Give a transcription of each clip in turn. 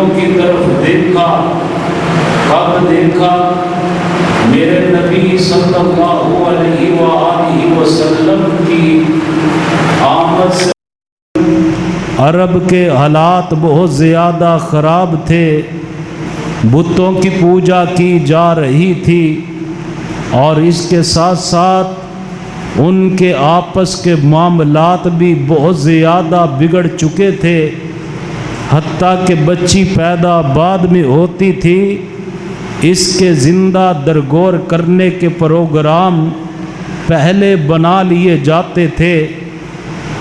دلوں کی طرف دیکھا، کب دیکھا؟ میرے نبی صلی اللہ علیہ وآلہ وسلم کی آمد سے عرب کے حالات بہت زیادہ خراب تھے، بتوں کی پوجا کی جا رہی تھی، اور اس کے ساتھ ساتھ ان کے آپس کے معاملات بھی بہت زیادہ بگڑ چکے تھے، حتیٰ کہ بچی پیدا بعد میں ہوتی تھی، اس کے زندہ درگور کرنے کے پروگرام پہلے بنا لیے جاتے تھے۔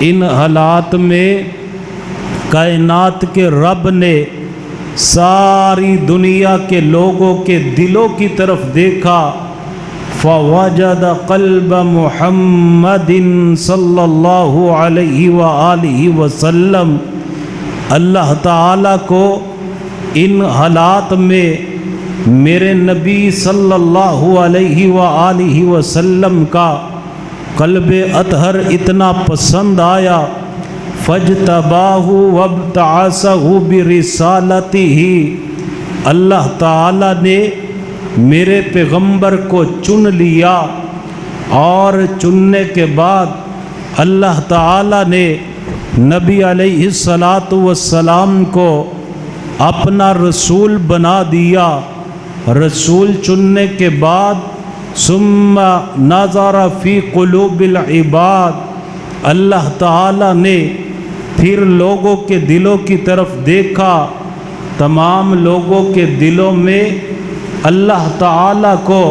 ان حالات میں کائنات کے رب نے ساری دنیا کے لوگوں کے دلوں کی طرف دیکھا، فوجد قلب محمد صلی اللہ علیہ وآلہ وسلم۔ اللہ تعالیٰ کو ان حالات میں میرے نبی صلی اللہ علیہ وآلہ وسلم کا قلب اطہر اتنا پسند آیا، فاجتباہ وابتعثہ برسالتہ، اللہ تعالیٰ نے میرے پیغمبر کو چن لیا، اور چننے کے بعد اللہ تعالیٰ نے نبی علیہ السلام کو اپنا رسول بنا دیا۔ رسول چننے کے بعد ثم نظر فی قلوب العباد، اللہ تعالیٰ نے پھر لوگوں کے دلوں کی طرف دیکھا، تمام لوگوں کے دلوں میں اللہ تعالیٰ کو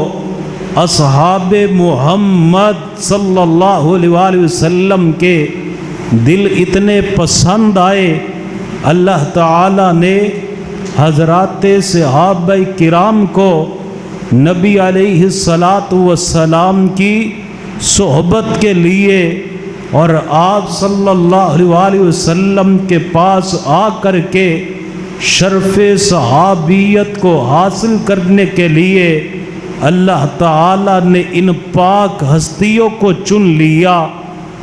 اصحاب محمد صلی اللہ علیہ وآلہ وسلم کے دل اتنے پسند آئے، اللہ تعالیٰ نے حضرات صحابہ کرام کو نبی علیہ السلام کی صحبت کے لیے اور آپ صلی اللہ علیہ وآلہ وسلم کے پاس آ کر کے شرف صحابیت کو حاصل کرنے کے لیے اللہ تعالیٰ نے ان پاک ہستیوں کو چن لیا،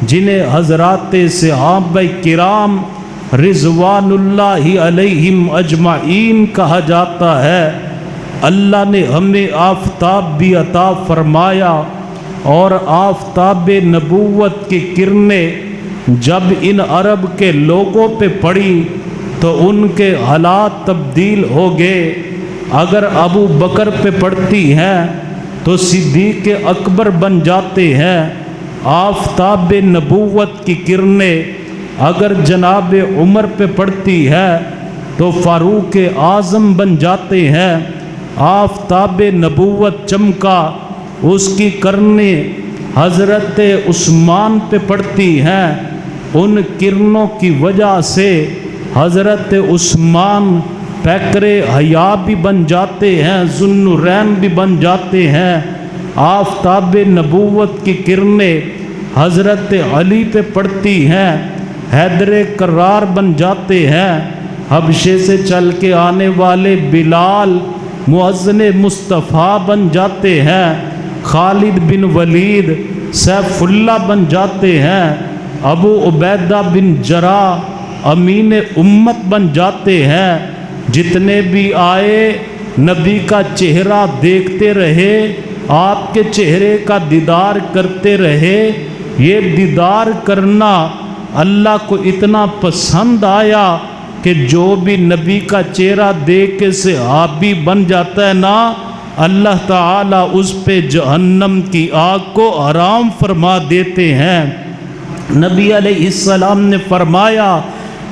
جنہیں حضرات صحابہ کرام رضوان اللہ علیہم اجمعین کہا جاتا ہے۔ اللہ نے ہمیں آفتاب بھی عطا فرمایا، اور آفتاب نبوت کی کرنیں جب ان عرب کے لوگوں پہ پڑی تو ان کے حالات تبدیل ہو گئے۔ اگر ابو بکر پہ پڑتی ہیں تو صدیق اکبر بن جاتے ہیں، آفتاب نبوت کی کرنیں اگر جناب عمر پہ پڑتی ہے تو فاروق اعظم بن جاتے ہیں۔ آفتاب نبوت چمکا، اس کی کرنیں حضرت عثمان پہ پڑتی ہیں، ان کرنوں کی وجہ سے حضرت عثمان پیکر حیا بھی بن جاتے ہیں، ذو النورین بھی بن جاتے ہیں۔ آفتاب نبوت کی کرنیں حضرت علی پہ پڑتی ہیں، حیدر کرار بن جاتے ہیں۔ حبشے سے چل کے آنے والے بلال مؤذن مصطفیٰ بن جاتے ہیں، خالد بن ولید سیف اللہ بن جاتے ہیں، ابو عبیدہ بن جراح امین امت بن جاتے ہیں۔ جتنے بھی آئے نبی کا چہرہ دیکھتے رہے، آپ کے چہرے کا دیدار کرتے رہے۔ یہ دیدار کرنا اللہ کو اتنا پسند آیا کہ جو بھی نبی کا چہرہ دیکھ کے صحابی بن جاتا ہے نا، اللہ تعالیٰ اس پہ جہنم کی آگ کو حرام فرما دیتے ہیں۔ نبی علیہ السلام نے فرمایا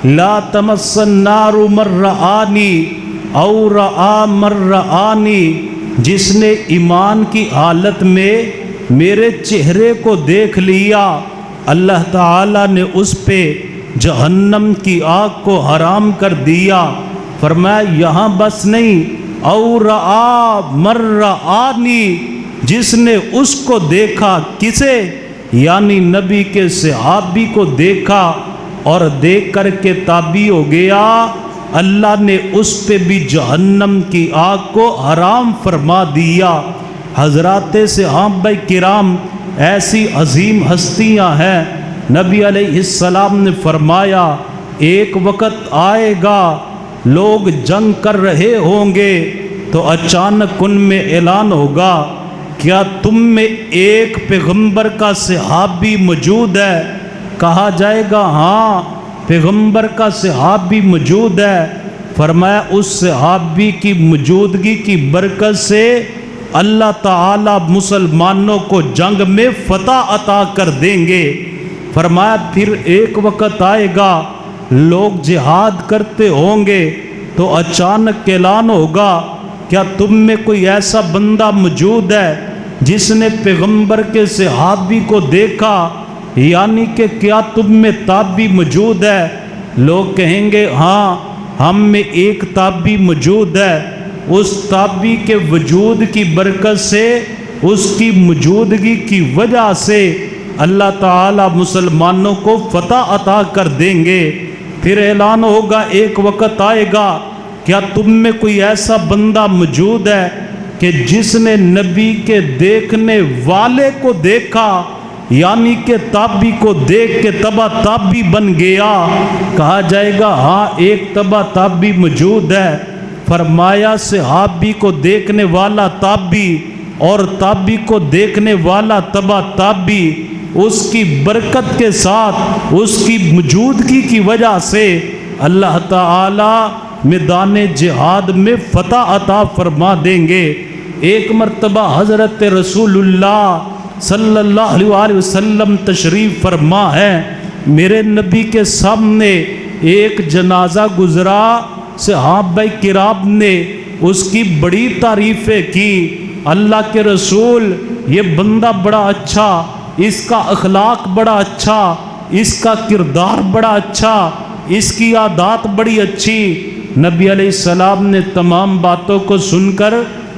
لا تمس النار من رآنی او رآ من رآنی، جس نے ایمان کی حالت میں میرے چہرے کو دیکھ لیا، اللہ تعالیٰ نے اس پہ جہنم کی آگ کو حرام کر دیا۔ فرمایا یہاں بس نہیں، او رآ من رآنی، جس نے اس کو دیکھا، کسے؟ یعنی نبی کے صحابی کو دیکھا اور دیکھ کر کے تابع ہو گیا، اللہ نے اس پہ بھی جہنم کی آگ کو حرام فرما دیا۔ حضرات صحابہ کرام ایسی عظیم ہستیاں ہیں۔ نبی علیہ السلام نے فرمایا ایک وقت آئے گا لوگ جنگ کر رہے ہوں گے تو اچانک ان میں اعلان ہوگا کیا تم میں ایک پیغمبر کا صحابی موجود ہے؟ کہا جائے گا ہاں پیغمبر کا صحابی موجود ہے۔ فرمایا اس صحابی کی موجودگی کی برکت سے اللہ تعالی مسلمانوں کو جنگ میں فتح عطا کر دیں گے۔ فرمایا پھر ایک وقت آئے گا لوگ جہاد کرتے ہوں گے تو اچانک اعلان ہوگا کیا تم میں کوئی ایسا بندہ موجود ہے جس نے پیغمبر کے صحابی کو دیکھا؟ یعنی کہ کیا تم میں تابعی موجود ہے؟ لوگ کہیں گے ہاں ہم میں ایک تابعی موجود ہے۔ اس تابعی کے وجود کی برکت سے، اس کی موجودگی کی وجہ سے اللہ تعالی مسلمانوں کو فتح عطا کر دیں گے۔ پھر اعلان ہوگا ایک وقت آئے گا کیا تم میں کوئی ایسا بندہ موجود ہے کہ جس نے نبی کے دیکھنے والے کو دیکھا، یعنی کہ تابعی کو دیکھ کے تبع تابعی بن گیا؟ کہا جائے گا ہاں ایک تبع تابعی موجود ہے۔ فرمایا صحابی کو دیکھنے والا تابعی اور تابعی کو دیکھنے والا تبع تابعی، اس کی برکت کے ساتھ، اس کی موجودگی کی وجہ سے اللہ تعالی میدان جہاد میں فتح عطا فرما دیں گے۔ ایک مرتبہ حضرت رسول اللہ صلی اللہ علیہ وآلہ وسلم تشریف فرما ہے، میرے نبی کے سامنے ایک جنازہ گزرا، صحابہ کرام نے اس کی بڑی تعریفیں کی۔ اللہ کے رسول یہ بندہ بڑا اچھا، اس کا اخلاق بڑا اچھا، اس کا کردار بڑا اچھا، اس کی عادات بڑی اچھی۔ نبی علیہ السلام نے تمام باتوں کو سن کر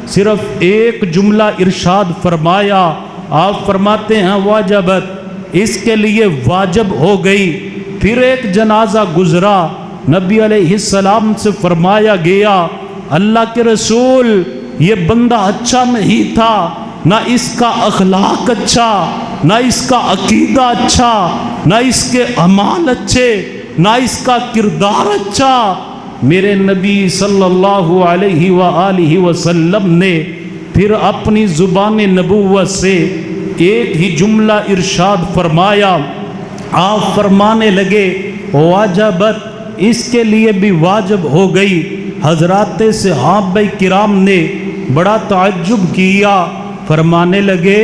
صرف ایک جملہ ارشاد فرمایا، آپ فرماتے ہیں واجبت، اس کے لیے واجب ہو گئی۔ پھر ایک جنازہ گزرا، نبی علیہ السلام سے فرمایا گیا اللہ کے رسول یہ بندہ اچھا نہیں تھا، نہ اس کا اخلاق اچھا، نہ اس کا عقیدہ اچھا، نہ اس کے اعمال اچھے، نہ اس کا کردار اچھا۔ میرے نبی صلی اللہ علیہ وآلہ وسلم نے پھر اپنی زبان نبوت سے ایک ہی جملہ ارشاد فرمایا، آپ فرمانے لگے واجبت، اس کے لیے بھی واجب ہو گئی۔ حضرات صحابہ کرام نے بڑا تعجب کیا، فرمانے لگے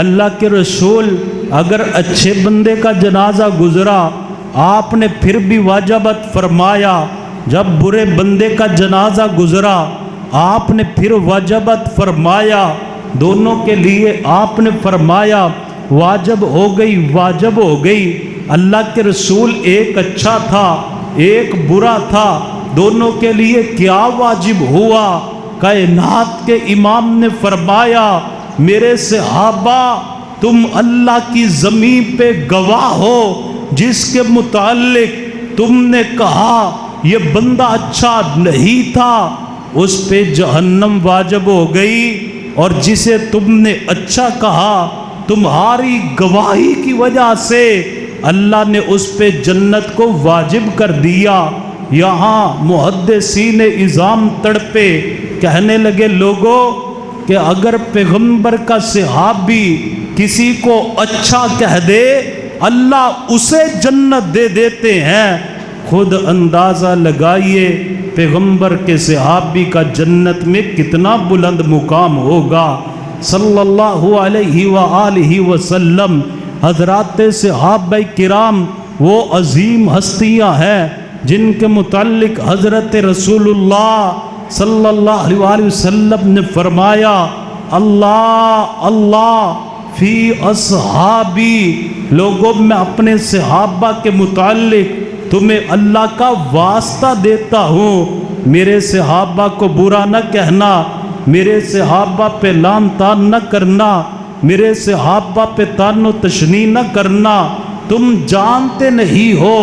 اللہ کے رسول اگر اچھے بندے کا جنازہ گزرا آپ نے پھر بھی واجبت فرمایا، جب برے بندے کا جنازہ گزرا آپ نے پھر واجبت فرمایا، دونوں کے لیے آپ نے فرمایا واجب ہو گئی، واجب ہو گئی۔ اللہ کے رسول ایک اچھا تھا ایک برا تھا، دونوں کے لیے کیا واجب ہوا؟ کائنات کے امام نے فرمایا میرے صحابہ تم اللہ کی زمین پہ گواہ ہو، جس کے متعلق تم نے کہا یہ بندہ اچھا نہیں تھا اس پہ جہنم واجب ہو گئی، اور جسے تم نے اچھا کہا تمہاری گواہی کی وجہ سے اللہ نے اس پہ جنت کو واجب کر دیا۔ یہاں محدثین اعظام تڑپے، کہنے لگے لوگوں کہ اگر پیغمبر کا صحابی کسی کو اچھا کہہ دے اللہ اسے جنت دے دیتے ہیں، خود اندازہ لگائیے پیغمبر کے صحابی کا جنت میں کتنا بلند مقام ہوگا۔ صلی اللہ علیہ وآلہ وسلم، حضرات صحابہ کرام وہ عظیم ہستیاں ہیں جن کے متعلق حضرت رسول اللہ صلی اللہ علیہ وآلہ وسلم نے فرمایا اللہ اللہ فی اصحابی، لوگوں میں اپنے صحابہ کے متعلق تمہیں اللہ کا واسطہ دیتا ہوں، میرے صحابہ کو برا نہ کہنا، میرے صحابہ پہ لعن طعن نہ کرنا، میرے صحابہ پہ طعن و تشنیع نہ کرنا۔ تم جانتے نہیں ہو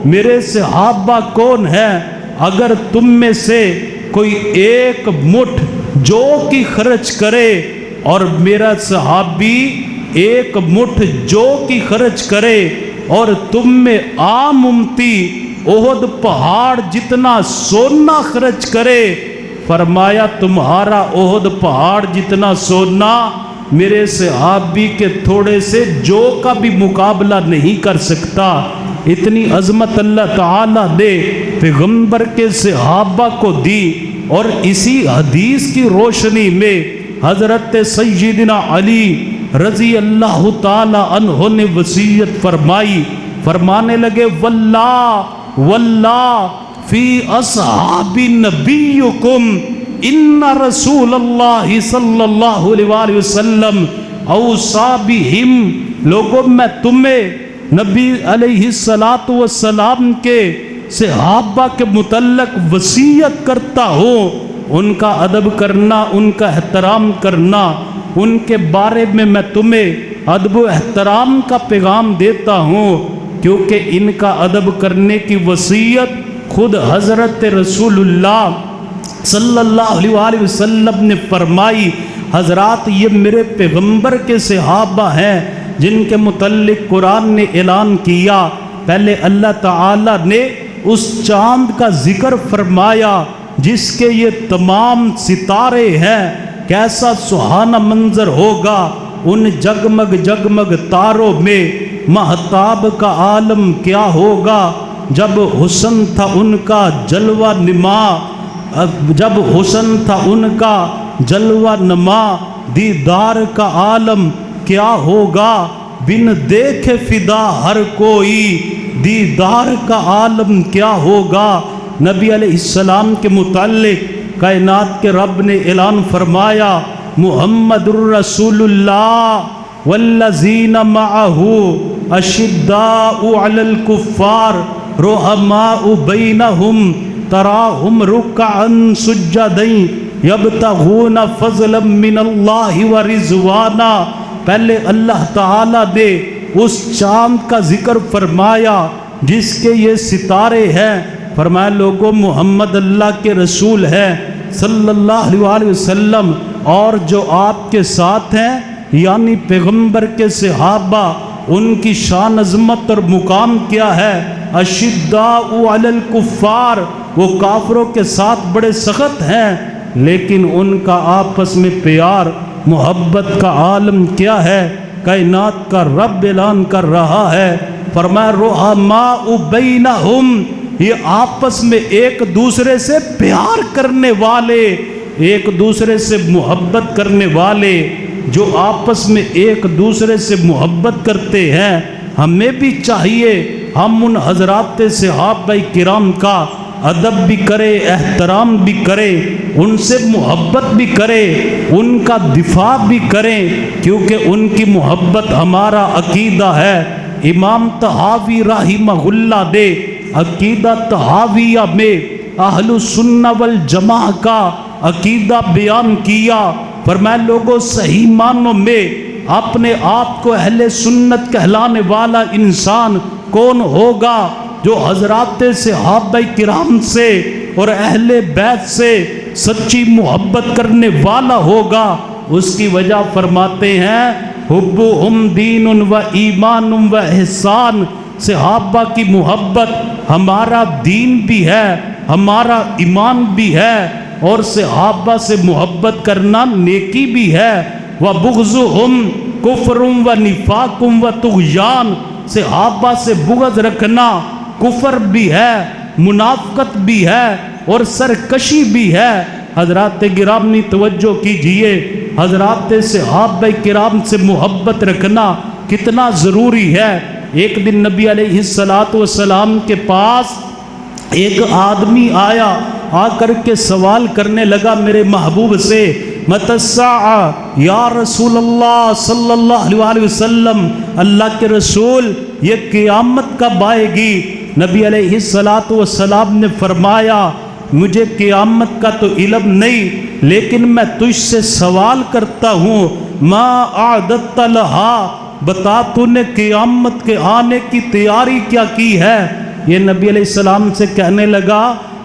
میرے صحابہ کون ہیں، اگر تم میں سے کوئی ایک مٹھ جو کی خرچ کرے اور میرا صحابی ایک مٹھ جو کی خرچ کرے اور تم میں عام امتی احد پہاڑ جتنا سونا خرچ کرے، فرمایا تمہارا احد پہاڑ جتنا سونا میرے صحابی کے تھوڑے سے جو کا بھی مقابلہ نہیں کر سکتا۔ اتنی عظمت اللہ تعالیٰ نے پیغمبر کے صحابہ کو دی، اور اسی حدیث کی روشنی میں حضرت سیدنا علی رضی اللہ تعالی عنہ نے وصیت فرمائی، فرمانے لگے واللہ واللہ فی اصحاب نبیکم ان رسول اللہ صلی اللہ علیہ وسلم اوصا بہم، لوگوں میں تمہیں نبی علیہ السلام کے صحابہ کے متعلق وصیت کرتا ہوں، ان کا ادب کرنا، ان کا احترام کرنا، ان کے بارے میں تمہیں ادب و احترام کا پیغام دیتا ہوں، کیونکہ ان کا ادب کرنے کی وصیت خود حضرت رسول اللہ صلی اللہ علیہ وسلم نے فرمائی۔ حضرات یہ میرے پیغمبر کے صحابہ ہیں جن کے متعلق قرآن نے اعلان کیا، پہلے اللہ تعالیٰ نے اس چاند کا ذکر فرمایا جس کے یہ تمام ستارے ہیں، کیسا سہانا منظر ہوگا ان جگمگ جگمگ تاروں میں، مہتاب کا عالم کیا ہوگا جب حسن تھا ان کا جلوہ نما، جب حسن تھا ان کا جلوہ نما، دیدار کا عالم کیا ہوگا بن دیکھے فدا ہر کوئی، دیدار کا عالم کیا ہوگا۔ نبی علیہ السلام کے متعلق کائنات کے رب نے اعلان فرمایا محمد الرسول اللہ والذین معہ اشداء علی الکفار رحماء بینہم تراہم رکعا سجدا یبتغون فضلا من اللہ ورضوانا۔ پہلے اللہ تعالیٰ نے اس چاند کا ذکر فرمایا جس کے یہ ستارے ہیں، فرمایا لوگوں محمد اللہ کے رسول ہیں صلی اللہ علیہ وسلم، اور جو آپ کے ساتھ ہیں یعنی پیغمبر کے صحابہ، ان کی شان عظمت اور مقام کیا ہے؟ اشداء علی الکفار، وہ کافروں کے ساتھ بڑے سخت ہیں، لیکن ان کا آپس میں پیار محبت کا عالم کیا ہے؟ کائنات کا رب اعلان کر رہا ہے، فرمایا رحماء بینہم، یہ آپس میں ایک دوسرے سے پیار کرنے والے، ایک دوسرے سے محبت کرنے والے، جو آپس میں ایک دوسرے سے محبت کرتے ہیں۔ ہمیں بھی چاہیے ہم ان حضرات صحابہ کرام کا ادب بھی کرے، احترام بھی کرے، ان سے محبت بھی کرے، ان کا دفاع بھی کریں، کیونکہ ان کی محبت ہمارا عقیدہ ہے۔ امام طحاوی رحمہ اللہ نے عقیدہ طحاویہ میں اہل السنہ والجماعہ کا عقیدہ بیان کیا، فرمایا لوگوں صحیح معنوں میں اپنے آپ کو اہل سنت کہلانے والا انسان کون ہوگا؟ جو حضرات صحابہ کرام سے اور اہل بیت سے سچی محبت کرنے والا ہوگا۔ اس کی وجہ فرماتے ہیں حبہم دین و ایمان و احسان، صحابہ کی محبت ہمارا دین بھی ہے، ہمارا ایمان بھی ہے، اور صحابہ سے محبت کرنا نیکی بھی ہے۔ وبغضہم کفر و نفاق و طغیان، صحابہ سے بغض رکھنا کفر بھی ہے، منافقت بھی ہے، اور سرکشی بھی ہے۔ حضرات گرامی توجہ کیجئے، حضرات صحابہ کرام سے محبت رکھنا کتنا ضروری ہے۔ ایک دن نبی علیہ السلام کے پاس ایک آدمی آیا، آ کر کے سوال کرنے لگا میرے محبوب سے، متی الساعہ یا رسول اللہ صلی اللہ علیہ وسلم، اللہ کے رسول یہ قیامت کب آئے گی؟ نبی علیہ السلام نے فرمایا مجھے قیامت کا تو علم نہیں، لیکن میں تجھ سے سوال کرتا ہوں ما اعددت لہا، بتا تو نے قیامت کے آنے کی تیاری کیا کی ہے؟ یہ نبی علیہ السلام سے کہنے لگا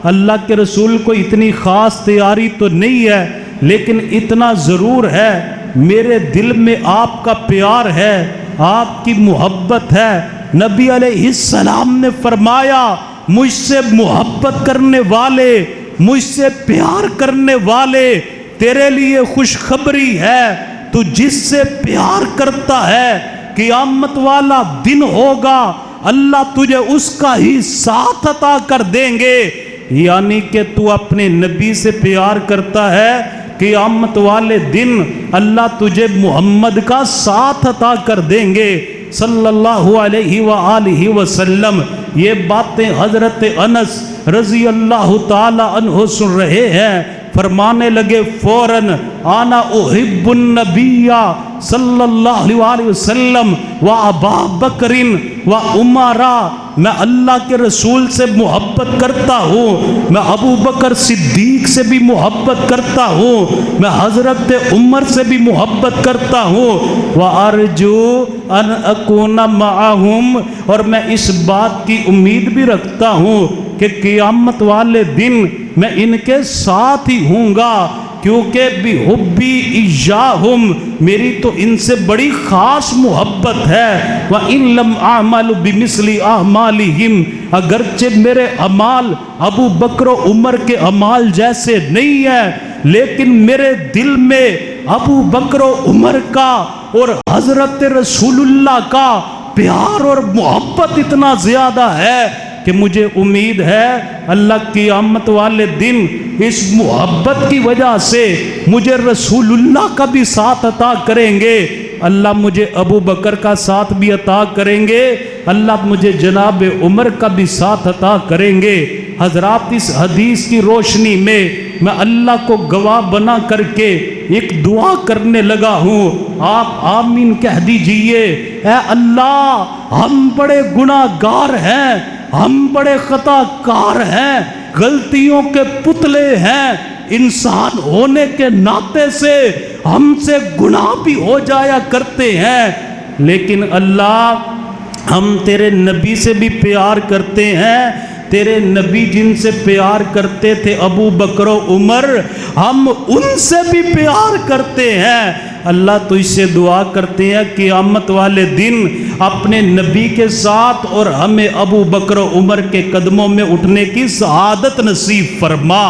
اللہ کے رسول کو اتنی خاص تیاری تو نہیں ہے، لیکن اتنا ضرور ہے میرے دل میں آپ کا پیار ہے، آپ کی محبت ہے۔ نبی علیہ السلام نے فرمایا مجھ سے محبت کرنے والے، مجھ سے پیار کرنے والے، تیرے لیے خوشخبری ہے، تو جس سے پیار کرتا ہے قیامت والا دن ہوگا، اللہ تجھے اس کا ہی ساتھ عطا کر دیں گے۔ یعنی کہ تو اپنے نبی سے پیار کرتا ہے، قیامت والے دن اللہ تجھے محمد کا ساتھ عطا کر دیں گے صلی اللہ علیہ وآلہ وسلم۔ یہ باتیں حضرت انس رضی اللہ تعالی عنہ سن رہے ہیں، فرمانے لگے فوراً انا احب النبی صلی اللہ علیہ وسلم و ابا بکر و عمرا، میں اللہ کے رسول سے محبت کرتا ہوں، میں ابو بکر صدیق سے بھی محبت کرتا ہوں، میں حضرت عمر سے بھی محبت کرتا ہوں، وارجو ان اکون معہم، اور میں اس بات کی امید بھی رکھتا ہوں کہ قیامت والے دن میں ان کے ساتھ ہی ہوں گا، کیونکہ بحبی ایاہم، میری تو ان سے بڑی خاص محبت ہے۔ وَإِن لَمْ أَعْمَلُ بِمِثْلِ أَعْمَالِهِمْ، اگرچہ میرے اعمال ابو بکر و عمر کے اعمال جیسے نہیں ہیں، لیکن میرے دل میں ابو بکر و عمر کا اور حضرت رسول اللہ کا پیار اور محبت اتنا زیادہ ہے کہ مجھے امید ہے اللہ قیامت والے دن اس محبت کی وجہ سے مجھے رسول اللہ کا بھی ساتھ عطا کریں گے، اللہ مجھے ابو بکر کا ساتھ بھی عطا کریں گے، اللہ مجھے جناب عمر کا بھی ساتھ عطا کریں گے۔ حضرات، اس حدیث کی روشنی میں اللہ کو گواہ بنا کر کے ایک دعا کرنے لگا ہوں، آپ آمین کہہ دیجئے۔ اے اللہ، ہم بڑے گناہ گار ہیں، ہم بڑے خطا کار ہیں، غلطیوں کے پتلے ہیں، انسان ہونے کے ناطے سے ہم سے گناہ بھی ہو جایا کرتے ہیں، لیکن اللہ ہم تیرے نبی سے بھی پیار کرتے ہیں، تیرے نبی جن سے پیار کرتے تھے ابو بکر و عمر، ہم ان سے بھی پیار کرتے ہیں۔ اللہ تو اس سے دعا کرتے ہیں قیامت والے دن اپنے نبی کے ساتھ اور ہمیں ابو بکر و عمر کے قدموں میں اٹھنے کی سعادت نصیب فرما۔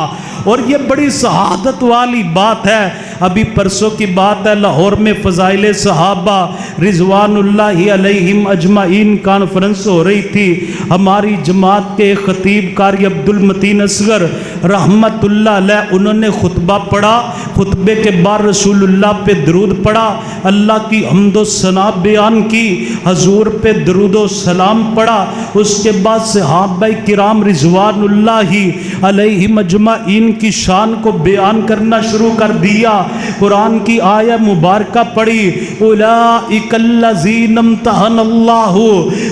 اور یہ بڑی سعادت والی بات ہے۔ ابھی پرسوں کی بات ہے، لاہور میں فضائل صحابہ رضوان اللہ علیہم اجمعین کانفرنس ہو رہی تھی۔ ہماری جماعت کے خطیب قاری عبد المتین اصغر رحمت اللہ علیہ، انہوں نے خطبہ پڑھا، خطبے کے بعد رسول اللہ پہ درود پڑھا، اللہ کی حمد و ثنا بیان کی، حضور پہ درود و سلام پڑھا، اس کے بعد صحابہ کرام رضوان اللہ علیہم اجمعین کی شان کو بیان کرنا شروع کر دیا۔ قرآن کی آیہ مبارکہ پڑھی، اولئک الذین امتحن اللہ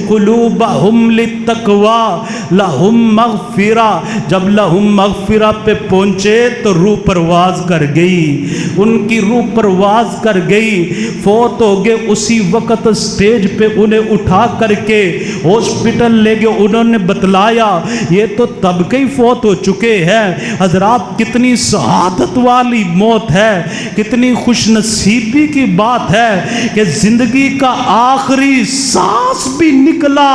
قلوبہم للتقوی لہم مغفرہ۔ جب لہم مغفرہ پہ پہنچے تو روح پرواز کر گئی، ان کی روح پرواز کر گئی، فوت ہو گئے اسی وقت سٹیج پہ انہیں اٹھا کر کے ہاسپٹل لے گئے، انہوں نے بتلایا یہ تو تب کئی فوت ہو چکے ہیں۔ حضرات، کتنی سعادت والی موت ہے، کتنی خوش نصیبی کی بات ہے کہ زندگی کا آخری سانس بھی نکلا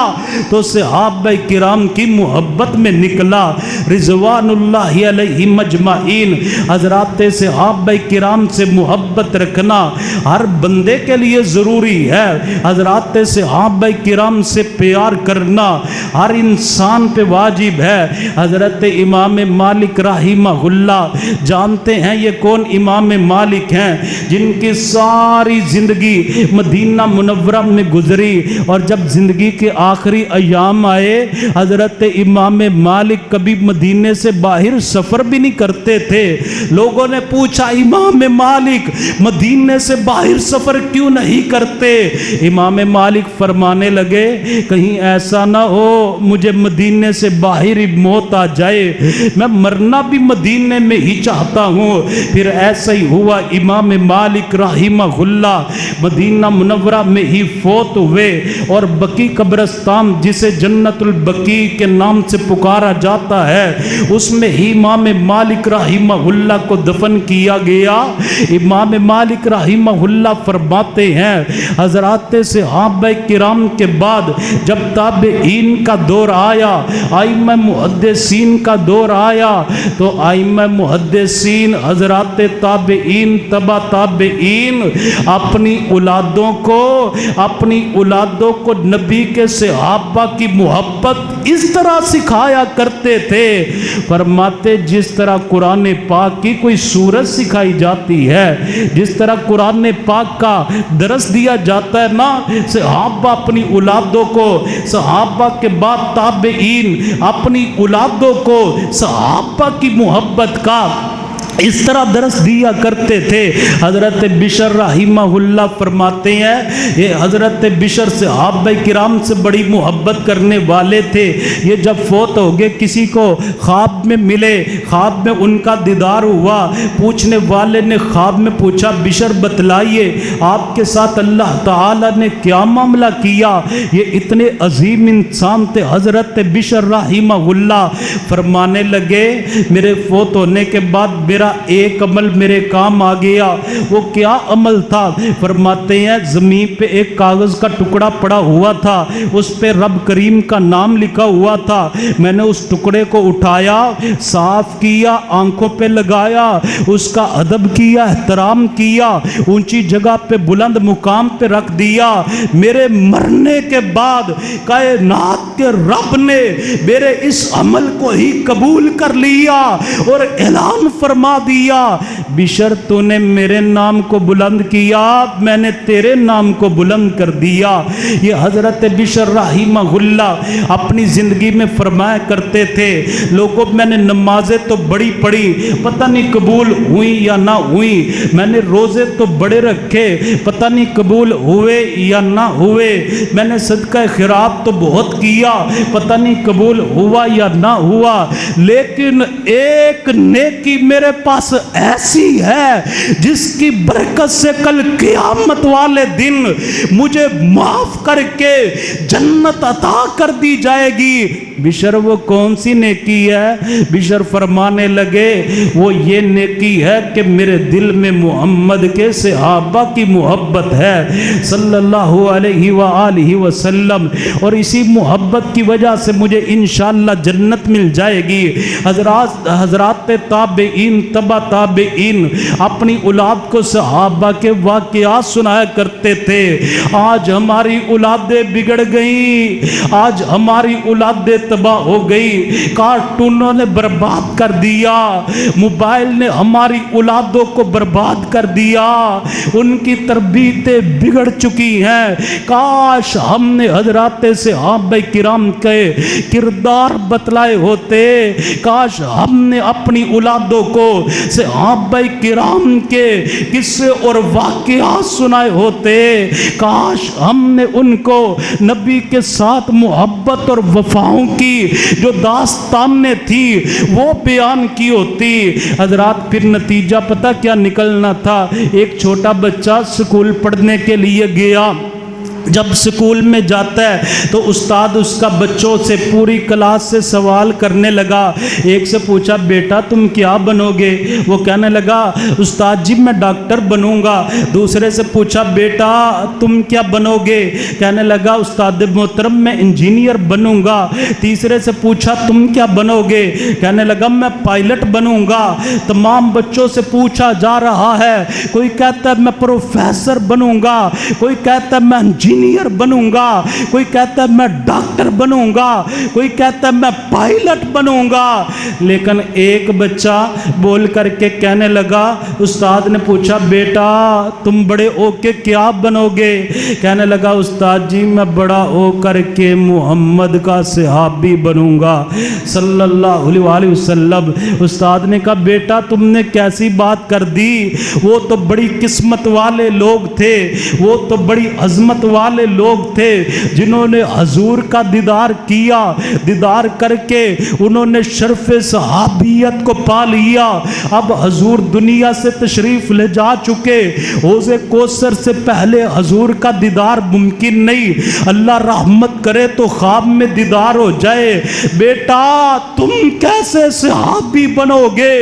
تو صحابہ کرام کی محبت میں نکلا رضوان اللہ علیہ مجمعین۔ حضرات، صحابہ کرام سے محبت رکھنا ہر بندے کے لیے ضروری ہے۔ حضرات، صحابہ کرام سے پیار کرنا ہر انسان پہ واجب ہے۔ حضرت امام مالک رحمہ اللہ، جانتے ہیں یہ کون امام مالک ہیں؟ جن کی ساری زندگی مدینہ منورہ میں گزری، اور جب زندگی کے آخری ایام آئے حضرت امام مالک کبھی مدینے سے باہر سفر بھی نہیں کرتے تھے۔ لوگوں نے پوچھا امام مالک مدینے سے باہر سفر کیوں نہیں کرتے؟ امام مالک فرمانے لگے کہیں ایسا نہ ہو مجھے مدینے سے باہر ہی موت آ جائے، میں مرنا بھی مدینے میں ہی چاہتا ہوں۔ پھر ایسا ہی ہوا امام مالک رحمہ اللہ مدینہ منورہ میں ہی فوت ہوئے، اور بقی قبرستان جسے جنت البقیع کے نام سے پکارا جاتا ہے اس میں ہی امام مالک رحمہ اللہ کو دفن کیا گیا۔ امام مالک رحمہ اللہ فرماتے ہیں حضرات صحابہ کرام کے بعد جب تابعین کا دور آیا، ائمہ محدثین کا دور آیا، تو ائمہ محدثین حضرات تابعین تبع تابعین اپنی اولادوں کو نبی کے صحابہ کی محبت اس طرح سکھایا کرتے تھے، فرماتے جس طرح قرآن پاک کی کوئی سورت سکھائی جاتی ہے، جس طرح قرآن پاک کا درس دیا جاتا ہے نا، صحابہ اپنی اولادوں کو، صحابہ کے بعد تابعین اپنی اولادوں کو صحابہ کی محبت کا اس طرح درس دیا کرتے تھے۔ حضرت بشر رحمہ اللہ فرماتے ہیں یہ حضرت بشر صحابہ کرام سے بڑی محبت کرنے والے تھے، یہ جب فوت ہو گئے کسی کو خواب میں ملے، خواب میں ان کا دیدار ہوا، پوچھنے والے نے خواب میں پوچھا بشر بتلائیے آپ کے ساتھ اللہ تعالی نے کیا معاملہ کیا، یہ اتنے عظیم انسان تھے۔ حضرت بشر رحمہ اللہ فرمانے لگے میرے فوت ہونے کے بعد میرا ایک عمل میرے کام آ گیا، وہ کیا عمل تھا؟ فرماتے ہیں زمین پہ ایک کاغذ کا ٹکڑا پڑا ہوا تھا، اس پہ رب کریم کا نام لکھا ہوا تھا، میں نے اس ٹکڑے کو اٹھایا، صاف کیا، آنکھوں پہ لگایا، اس کا ادب کیا، احترام کیا، اونچی جگہ پہ بلند مقام پہ رکھ دیا۔ میرے مرنے کے بعد کائنات کے رب نے میرے اس عمل کو ہی قبول کر لیا اور اعلان فرما دیا بشر تو نے میرے نام کو بلند کیا، میں نے تیرے نام کو بلند کر دیا۔ یہ حضرت بشر رحمہ اللہ اپنی زندگی میں فرمایا کرتے تھے لوگوں میں نے نمازیں تو بڑی پڑھی پتہ نہیں قبول ہوئی یا نہ ہوئی، میں نے روزے تو بڑے رکھے پتہ نہیں قبول ہوئے یا نہ ہوئے، میں نے صدقہ خیرات تو بہت کیا پتہ نہیں قبول ہوا یا نہ ہوا، لیکن ایک نیکی میرے پاس ایسی ہے جس کی برکت سے کل قیامت والے دن مجھے معاف کر کے جنت عطا کر دی جائے گی۔ بشر وہ کون سی نیکی ہے؟ بشر فرمانے لگے وہ یہ نیکی ہے کہ میرے دل میں محمد کے صحابہ کی محبت ہے صلی اللہ علیہ وآلہ وسلم، اور اسی محبت کی وجہ سے مجھے انشاءاللہ جنت مل جائے گی۔ حضرات تابعین تبع تابعین اپنی اولاد کو صحابہ کے واقعات سنایا کرتے تھے۔ آج ہماری اولادیں بگڑ گئیں، آج ہماری اولادیں تباہ ہو گئی، کارٹونوں نے برباد کر دیا، موبائل نے ہماری اولادوں کو برباد کر دیا، ان کی تربیتیں بگڑ چکی ہیں۔ کاش ہم نے حضرات صحابہ کرام کے کردار بتلائے ہوتے، کاش ہم نے اپنی اولادوں کو صحابہ کرام کے قصے اور واقعات سنائے ہوتے، کاش ہم نے ان کو نبی کے ساتھ محبت اور وفاؤں کی جو داستانیں تھی وہ بیان کی ہوتی۔ حضرات پھر نتیجہ پتہ کیا نکلنا تھا؟ ایک چھوٹا بچہ سکول پڑھنے کے لیے گیا، جب سکول میں جاتا ہے تو استاد اس کا بچوں سے پوری کلاس سے سوال کرنے لگا۔ ایک سے پوچھا بیٹا تم کیا بنو گے؟ وہ کہنے لگا استاد جی میں ڈاکٹر بنوں گا۔ دوسرے سے پوچھا بیٹا تم کیا بنو گے؟ کہنے لگا استاد محترم میں انجینئر بنوں گا۔ تیسرے سے پوچھا تم کیا بنو گے؟ کہنے لگا میں پائلٹ بنوں گا۔ تمام بچوں سے پوچھا جا رہا ہے، کوئی کہتا ہے میں پروفیسر بنوں گا، کوئی کہتا ہے میں انجینئر بنوں گا، کوئی کہتا ہے میں ڈاکٹر بنوں گا، کوئی کہتا ہے میں پائلٹ بنوں گا، لیکن ایک بچہ بول کر کے کہنے لگا استاد نے پوچھا بیٹا تم بڑے ہو کے کیا بنو گے؟ کہنے لگا استاد جی میں بڑا ہو کر کے محمد کا صحابی بنوں گا صلی اللہ علیہ وسلم۔ استاد نے کہا بیٹا تم نے کیسی بات کر دی، وہ تو بڑی قسمت والے لوگ تھے، وہ تو بڑی عظمت والے والے لوگ تھے جنہوں نے حضور کا دیدار کیا، دیدار کر کے انہوں نے شرف صحابیت کو پا لیا۔ اب حضور دنیا سے تشریف لے جا چکے، حوض کوثر سے پہلے حضور کا دیدار ممکن نہیں، اللہ رحمت کرے تو خواب میں دیدار ہو جائے۔ بیٹا تم کیسے صحابی بنو گے؟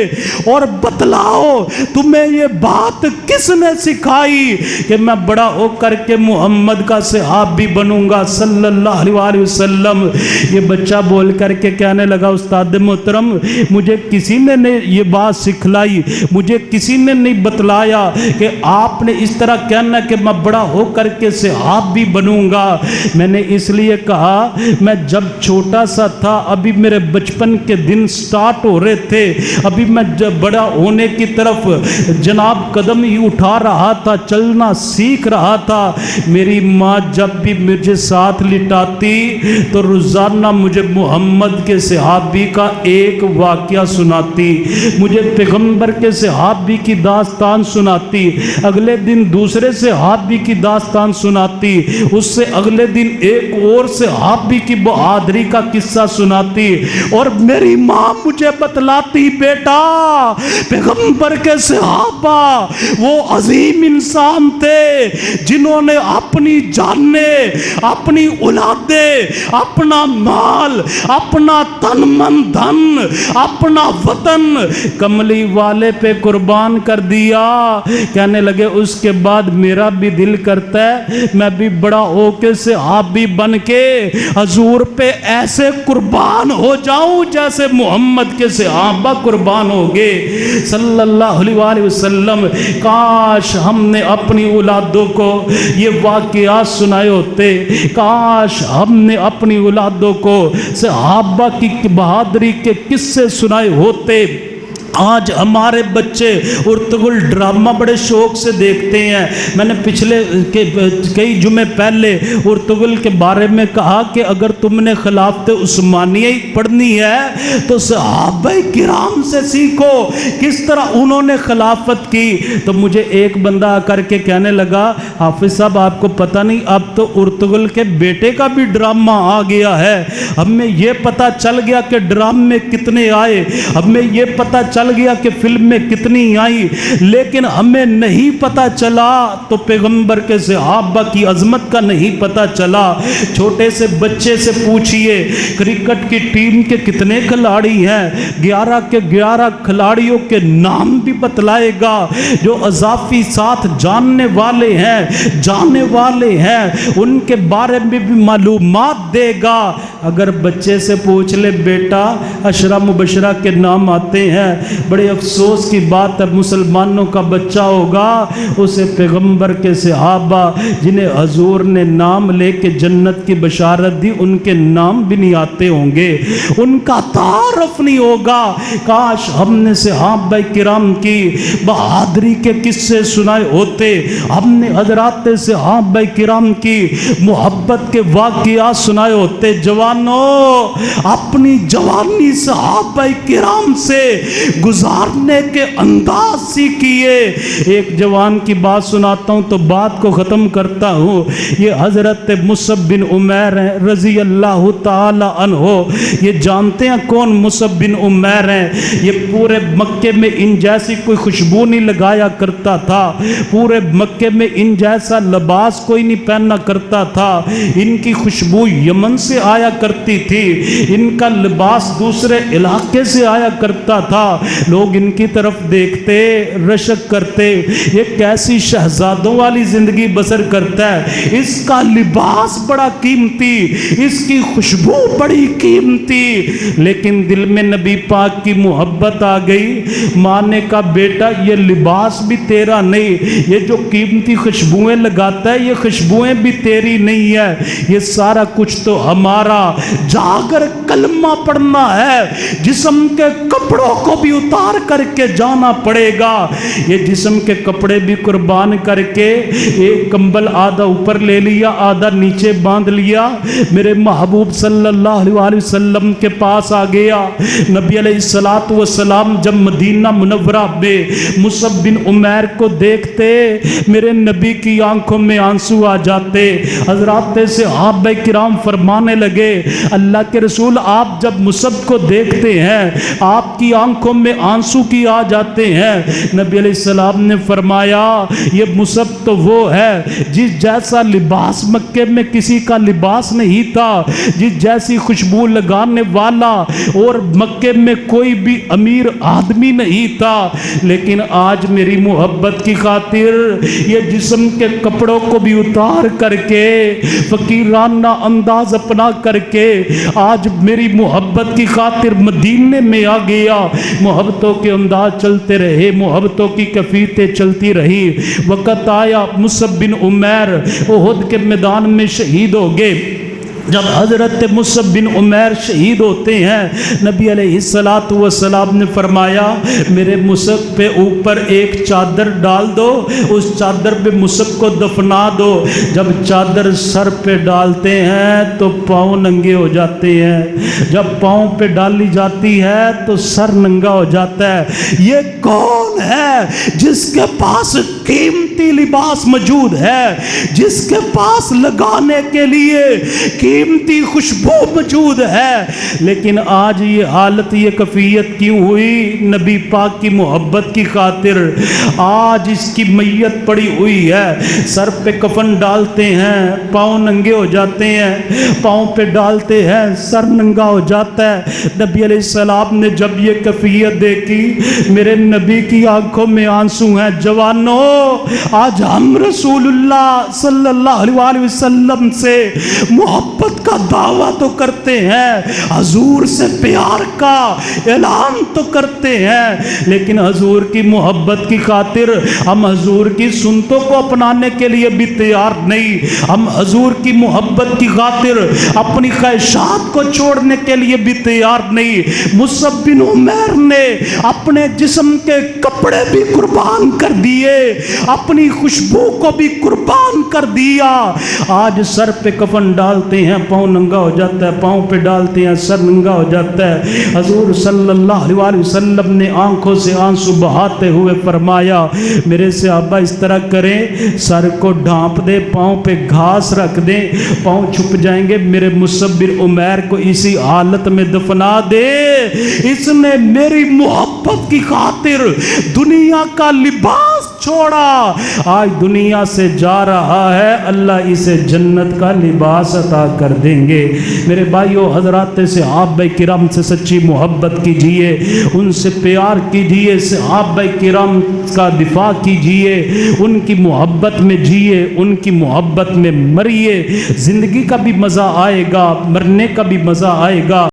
اور بتلاؤ تمہیں یہ بات کس نے سکھائی کہ میں بڑا ہو کر کے محمد کا صحابی بنوں گا صلی اللہ علیہ وسلم؟ یہ بچہ بول کر کے کہنے لگا استاد محترم مجھے کسی نے نہیں یہ بات سکھلائی، مجھے کسی نے نہیں بتلایا کہ آپ نے اس طرح کہنا کہ میں بڑا ہو کر کے صحابی بنوں گا۔ میں نے اس لیے کہا میں جب چھوٹا سا تھا، ابھی میرے بچپن کے دن سٹارٹ ہو رہے تھے، ابھی میں جب بڑا ہونے کی طرف جناب قدم ہی اٹھا رہا تھا، چلنا سیکھ رہا تھا، میری ماں جب بھی مجھے ساتھ لٹاتی تو روزانہ مجھے محمد کے صحابی کا ایک واقعہ سناتی، مجھے پیغمبر کے صحابی کی داستان سناتی، اگلے دن دوسرے صحابی کی داستان سناتی، اس سے اگلے دن ایک اور صحابی کی بہادری کا قصہ سناتی، اور میری ماں مجھے بتلاتی بیٹا پیغمبر کے صحابہ وہ عظیم انسان تھے جنہوں نے اپنی جانیں، اپنی اولادیں، اپنا مال، اپنا تن من دھن، اپنا وطن کملی والے پہ قربان کر دیا۔ کہنے لگے اس کے بعد میرا بھی دل کرتا ہے میں بھی بڑا ہو کے صحابی بن کے حضور پہ ایسے قربان ہو جاؤں جیسے محمد کے صحابہ قربان ہو گئے صلی اللہ علیہ وسلم۔ کاش ہم نے اپنی اولادوں کو یہ واقعات سنائے ہوتے، کاش ہم نے اپنی اولادوں کو صحابہ کی بہادری کے قصے سنائے ہوتے۔ آج ہمارے بچے ارطغرل ڈرامہ بڑے شوق سے دیکھتے ہیں۔ میں نے پچھلے کئی جمعے پہلے ارطغرل کے بارے میں کہا کہ اگر تم نے خلافت عثمانیہ پڑھنی ہے تو صحابہ کرام سے سیکھو کس طرح انہوں نے خلافت کی۔ تو مجھے ایک بندہ آ کر کے کہنے لگا حافظ صاحب آپ کو پتہ نہیں اب تو ارطغرل کے بیٹے کا بھی ڈرامہ آ گیا ہے، ہمیں یہ پتہ چل گیا کہ ڈرامے کتنے آئے، ہمیں یہ پتہ چل گیا کہ فلم میں کتنی آئی، لیکن ہمیں نہیں پتا چلا تو پیغمبر کے صحابہ کی عظمت کا نہیں پتا چلا۔ چھوٹے سے بچے سے پوچھئے کرکٹ کی ٹیم کے کتنے کھلاڑی ہیں، 11 کے 11 کھلاڑیوں کے نام بھی بتلائے گا، جو اضافی ساتھ جاننے والے ہیں ان کے بارے میں بھی معلومات دے گا۔ اگر بچے سے پوچھ لے بیٹا عشرہ مبشرہ کے نام آتے ہیں، بڑے افسوس کی بات ہے مسلمانوں کا بچہ ہوگا اسے پیغمبر کے صحابہ جنہیں حضور نے نام لے کے جنت کی بشارت دی ان کے نام بھی نہیں آتے ہوں گے، ان کا تعارف نہیں ہوگا۔ کاش ہم نے صحابہ کرام کی بہادری کے قصے سنائے ہوتے، ہم نے حضرات صحابہ کرام کی محبت کے واقعات سنائے ہوتے۔ جوانوں اپنی جوانی صحابہ کرام سے گزارنے کے انداز سیکھیے۔ ایک جوان کی بات سناتا ہوں تو بات کو ختم کرتا ہوں۔ یہ حضرت مصعب بن عمیر ہیں رضی اللہ تعالی عنہ۔ یہ جانتے ہیں کون مصعب بن عمیر ہیں؟ یہ پورے مکے میں ان جیسی کوئی خوشبو نہیں لگایا کرتا تھا، پورے مکے میں ان جیسا لباس کوئی نہیں پہننا کرتا تھا، ان کی خوشبو یمن سے آیا کرتی تھی، ان کا لباس دوسرے علاقے سے آیا کرتا تھا۔ لوگ ان کی طرف دیکھتے رشک کرتے یہ کیسی شہزادوں والی زندگی بسر کرتا ہے، اس کا لباس بڑا قیمتی، اس کی خوشبو بڑی قیمتی۔ لیکن دل میں نبی پاک کی محبت آ گئی، ماں نے کہا بیٹا یہ لباس بھی تیرا نہیں، یہ جو قیمتی خوشبوئیں لگاتا ہے یہ خوشبوئیں بھی تیری نہیں ہے، یہ سارا کچھ تو ہمارا۔ جا کر کلمہ پڑھنا ہے، جسم کے کپڑوں کو بھی اتار کر کے جانا پڑے گا. یہ جسم کے کپڑے بھی قربان کر کے ایک کمبل آدھا اوپر لے لیا آدھا نیچے باندھ لیا, میرے محبوب صلی اللہ علیہ وسلم کے پاس آ گیا. نبی علیہ السلام جب مدینہ منورہ میں مصعب بن عمیر کو دیکھتے میرے نبی کی آنکھوں میں آنسو آ جاتے. حضرات صحابہ کرام فرمانے لگے اللہ کے رسول آپ جب مصعب کو دیکھتے ہیں آپ کی آنکھوں میں آنسو کی آ جاتے ہیں. نبی علیہ السلام نے فرمایا یہ مصعب تو وہ ہے جس جیسا لباس مکے میں کسی کا لباس نہیں تھا, جس جیسی خوشبو لگانے والا اور مکے میں کوئی بھی امیر آدمی نہیں تھا, لیکن آج میری محبت کی خاطر یہ جسم کے کپڑوں کو بھی اتار کر کے فقیرانہ انداز اپنا کر کے آج میری محبت کی خاطر مدینے میں آ گیا. محبتوں کے انداز چلتے رہے, محبتوں کی کفیتیں چلتی رہی. وقت آیا مصعب بن عمیر احد کے میدان میں شہید ہو گئے. جب حضرت مصعب بن عمیر شہید ہوتے ہیں نبی علیہ السلام نے فرمایا میرے مصعب پہ اوپر ایک چادر ڈال دو, اس چادر پہ مصعب کو دفنا دو. جب چادر سر پہ ڈالتے ہیں تو پاؤں ننگے ہو جاتے ہیں, جب پاؤں پہ ڈالی جاتی ہے تو سر ننگا ہو جاتا ہے. یہ کون ہے جس کے پاس قیمتی لباس موجود ہے, جس کے پاس لگانے کے لیے قیمتی خوشبو موجود ہے, لیکن آج یہ حالت یہ کیفیت کیوں ہوئی؟ نبی پاک کی محبت کی خاطر آج اس کی میت پڑی ہوئی ہے. سر پہ کفن ڈالتے ہیں پاؤں ننگے ہو جاتے ہیں, پاؤں پہ ڈالتے ہیں سر ننگا ہو جاتا ہے. نبی علیہ السلام نے جب یہ کیفیت دیکھی میرے نبی کی آنکھوں میں آنسو ہیں. جوانوں آج ہم رسول اللہ صلی اللہ علیہ وسلم سے محبت کا دعویٰ تو کرتے ہیں, حضور سے پیار کا اعلان تو کرتے ہیں, لیکن حضور کی محبت کی خاطر ہم حضور کی سنتوں کو اپنانے کے لیے بھی تیار نہیں, ہم حضور کی محبت کی خاطر اپنی خواہشات کو چھوڑنے کے لیے بھی تیار نہیں. مصعب بن عمیر نے اپنے جسم کے کپڑے بھی قربان کر دیے, اپنی خوشبو کو بھی قربان کر دیا. آج سر پہ کفن ڈالتے ہیں پاؤں ننگا ہو جاتا ہے, پاؤں پہ ڈالتے ہیں سر ننگا ہو جاتا ہے. حضور صلی اللہ علیہ وسلم نے آنکھوں سے آنسو بہاتے ہوئے فرمایا میرے صحابہ اس طرح کریں سر کو ڈھانپ دے پاؤں پہ گھاس رکھ دیں پاؤں چھپ جائیں گے, میرے مصعب بن عمیر کو اسی حالت میں دفنا دے, اس نے میری محبت کی خاطر دنیا کا لباس چھوڑا, آج دنیا سے جا رہا ہے, اللہ اسے جنت کا لباس عطا کر دیں گے. میرے بھائیو حضرات صحابہ کرام سے سچی محبت کیجئے, ان سے پیار کیجئے, صحابہ کرام کا دفاع کیجئے, ان کی محبت میں جیے, ان کی محبت میں مریے. زندگی کا بھی مزہ آئے گا, مرنے کا بھی مزہ آئے گا.